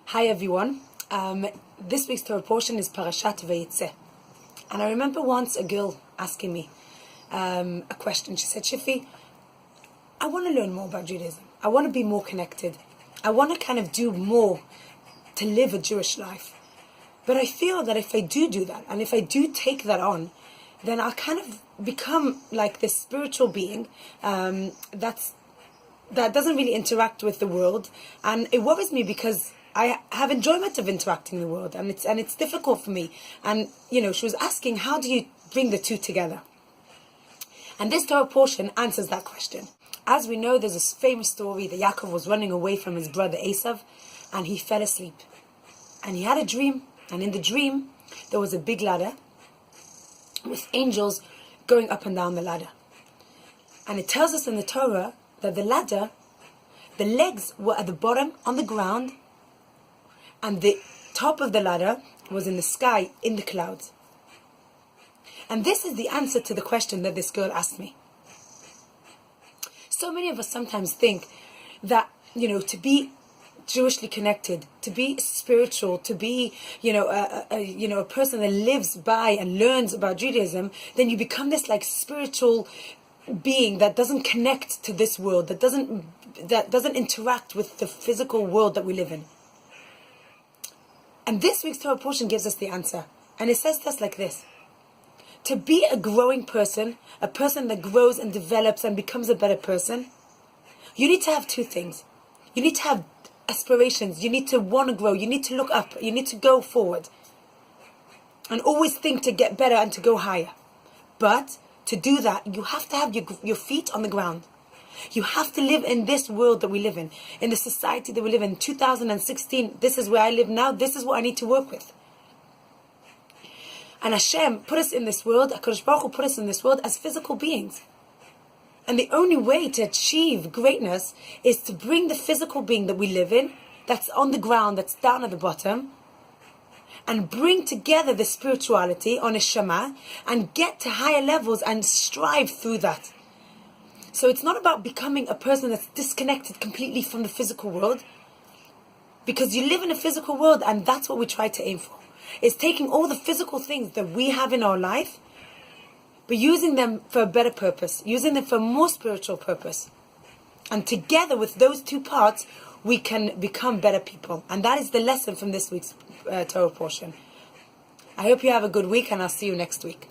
Hi everyone. This week's Torah portion is Parashat Vayetzei. And I remember once a girl asking me a question. She said, Shiffy, I want to learn more about Judaism. I want to be more connected. I want to kind of do more to live a Jewish life. But I feel that if I do that, and if I do take that on, then I'll kind of become like this spiritual being that doesn't really interact with the world. And it worries me because I have enjoyment of interacting in the world, and it's difficult for me. And she was asking, how do you bring the two together? And this Torah portion answers that question. As we know, there's a famous story that Yaakov was running away from his brother Esav, and he fell asleep. And he had a dream, and in the dream, there was a big ladder with angels going up and down the ladder. And it tells us in the Torah that the ladder, the legs were at the bottom on the ground, and the top of the ladder was in the sky, in the clouds. And this is the answer to the question that this girl asked me. So many of us sometimes think that, to be Jewishly connected, to be spiritual, to be, a person that lives by and learns about Judaism, then you become this like spiritual being that doesn't connect to this world, that doesn't interact with the physical world that we live in. And this week's Torah portion gives us the answer. And it says just like this. To be a growing person, a person that grows and develops and becomes a better person, you need to have two things. You need to have aspirations. You need to want to grow. You need to look up. You need to go forward. And always think to get better and to go higher. But to do that, you have to have your feet on the ground. You have to live in this world that we live in the society that we live in. 2016, this is where I live now. This is what I need to work with. And Hashem put us in this world, HaKadosh Baruch Hu put us in this world as physical beings. And the only way to achieve greatness is to bring the physical being that we live in, that's on the ground, that's down at the bottom, and bring together the spirituality on a Shema and get to higher levels and strive through that. So it's not about becoming a person that's disconnected completely from the physical world, because you live in a physical world, and that's what we try to aim for. Is taking all the physical things that we have in our life, but using them for a better purpose, using them for a more spiritual purpose. And together with those two parts, we can become better people. And that is the lesson from this week's Torah portion. I hope you have a good week, and I'll see you next week.